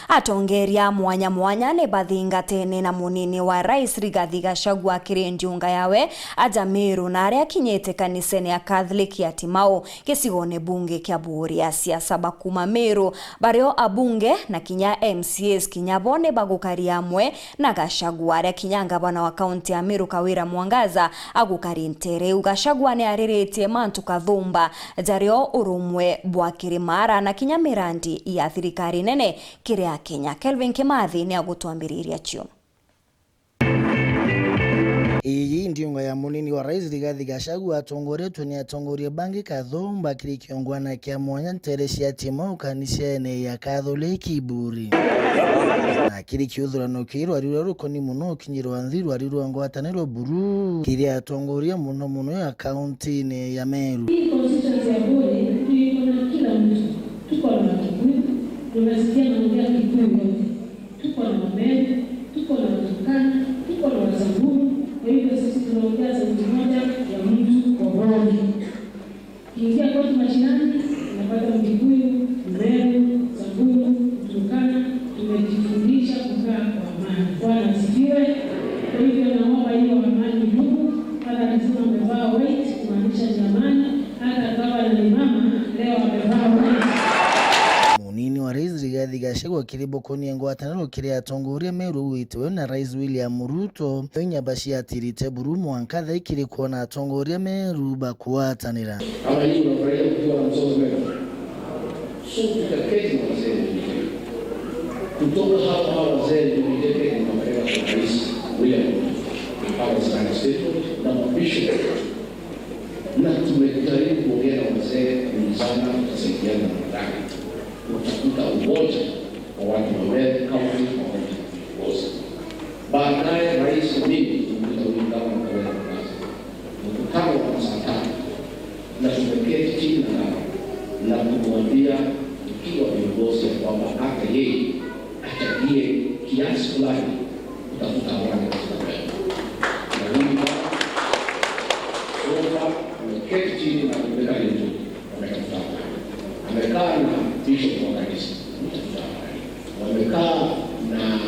Atongeria mwanya mwanya ne bathingatene na munini wa Rais Rigathi Gachagua kiri njunga yawe aja Meru na aria kinyete kanisani ya Catholic ya Timau gicigone bunge kia Buria siasa bakuma Meru bario abunge na kinya MCAs kinya bone bagukaria amwe na Gachagua aria kinya ngavana wa kaunti ya Meru Kawira Mwangaza agukari ntere. Gachagua ne ariretie mantu kathumba jario urumwe bwa kirimara na kinya mirandi ya thirikari nene kiri ya Kenya. Kelvin Kimathi ni agutwambiriria cio. Iyi ndiunga ya munini wa Rais Rigathi Gachagua atongoretwe ni atongoria bangi kathumba kiri kiongwana kia mwanya nteresi ya Timau kanisene ya Katholiki Buri. Na kiri kiuthurano kiru ariru rukoni muno kinyiro anthiru ariru ngwataniro buru kiri atongoria muno ya kaunti ne ya Meru. Hii constituency ya Buri tuko na kila mtu. Tuko na Kikuyu, tunasikia naongea Kikuyu yote. Tuko na Wameru, tuko na Waturkana, tuko na Wasamburu. Kwa hivyo sisi tunaongea sauti moja ya mtu kwa Buri. Kiingia kwetu mashinani, tunapata Mkikuyu, Mmeru, Samburu, Turkana, tumejifundisha kukaa kwa amani. Bwana asifiwe. Kwa hivyo naomba hiyo amani ndugu, hata kama umevaa white kumaanisha ni amani, hata kama ni mama leo amevaa white. Munini wa Rais Rigathi Gachagua kiribokoni ngwataniro kiri atongoria Meru witwe na Rais William Ruto enya bashi atirite buru mwankatha ikiri kuona atongoria Meru bakwatanira. Ama hii unafurahia kukiwa na mzozo Meru. So tutaketi na wazee kutoka hapa wazee tuliketi na mapeleka kwa Rais William Ruto hawa sana statement na mabisho na tumejaribu kuongea na wazee sana kusaidiana na ndani utakuta umoja wa watu wa Meru kaunti na watu wote. Baadaye rais mimi tumekuta wikao na kwa kazi mkutano wa saa tatu na tumeketi chini na kumwambia ikiwa viongozi kwamba hata yeye achangie kiasi fulani utakuta wale katika Meru. Na mimi sofa tumeketi chini na kumweka yetu wametafuta amekaa na bishop wa kanisa wamekaa na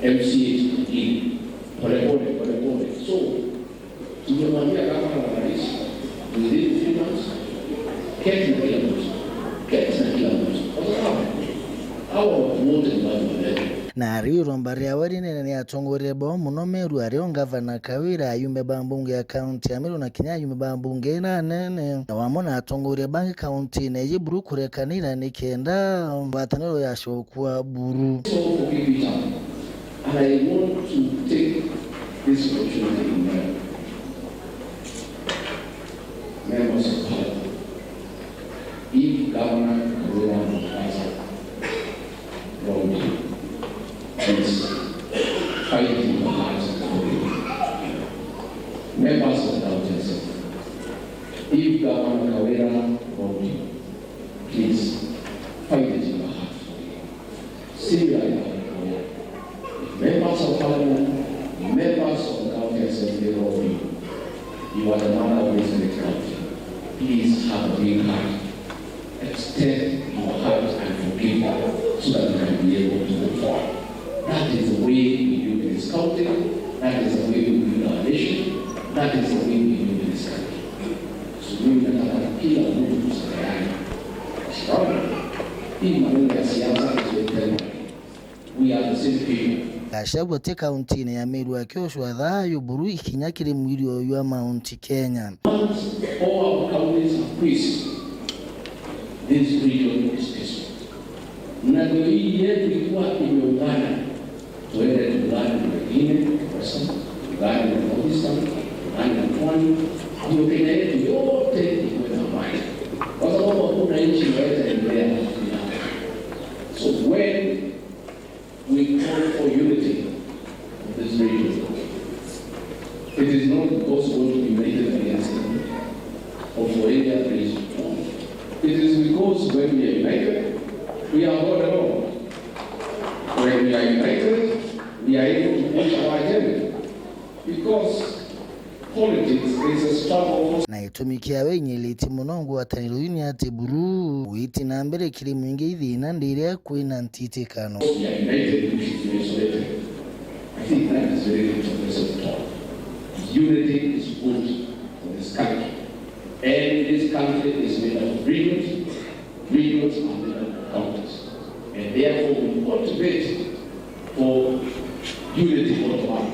MCA polepole. So tumemwambia kama na rais within 3 months keti na kila mtu kwa sababu hao wote ni watu wa Meru. Na ariyo mbari awari ni atongoria bo muno Meru ariyo ngavana Kawira ayume bambunge ya kaunti ya Meru na kinya ayume bambunge na nene na wamona atongoria bangi kaunti na yiburu kurekanira nikenda ngwataniro yashokwa buru. So ukipita and I want to take this opportunity in Meru. Members of Parliament, if Governor Kawira Mwangaza wronged you, please fight in the hearts of the people. Members of the House, if Governor Kawira wronged you, please fight it in the hearts of the people. Similarly, members of Parliament, members of the County Assembly wronged you. You are the man of this county. Please have a big heart. Extend your heart and forgive them so that you can be able to move forward. That is the way we do in this county. That is the way we do in our nation. That is the way we do in this country. So we nataka kila mtu kusaidiana. Sababu hii maneno ya siasa ni we are the same people. Gachagua te kaunti ya Meru akioshwa thayo buru ikinyakire mwiri oyo wa Mount Kenya. All our counties are peace. This region is peaceful. Na hii yetu ilikuwa imeungana. Tuende tuungane na wengine kwa sababu tuungane na Pakistan, tuungane na Pwani, ndio Kenya yetu yote iwe na amani. Kwa sababu hakuna nchi inaweza endelea. So when we call for unity in this region, it is not because we want to be united against them or for any other reason. It is because when we are united, we are not alone. When we are united, we are able to push our agenda. Because politics is a struggle. na itumikia wenye leti munongo ataniro yuni ate buru witi na mbere kiri mwingi ithina ndiria kwina ntitikano. I think that is very good for us to talk. Unity is good for this country. And this country is made up of regions. Regions are made up of counties. And therefore we motivate for unity for the one.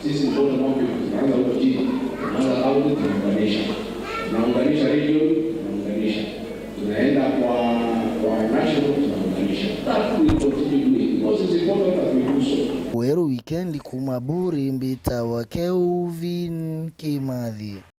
Sisi ni bora mambo tunaanza huko chini. Tunaanza kaunti, tunaunganisha. Tunaunganisha region, tunaunganisha. Tunaenda kwa national, tunaunganisha. That we continue doing because it's important that we do so. Weru weekend kumaburi mbita wa Kelvin Kimathi.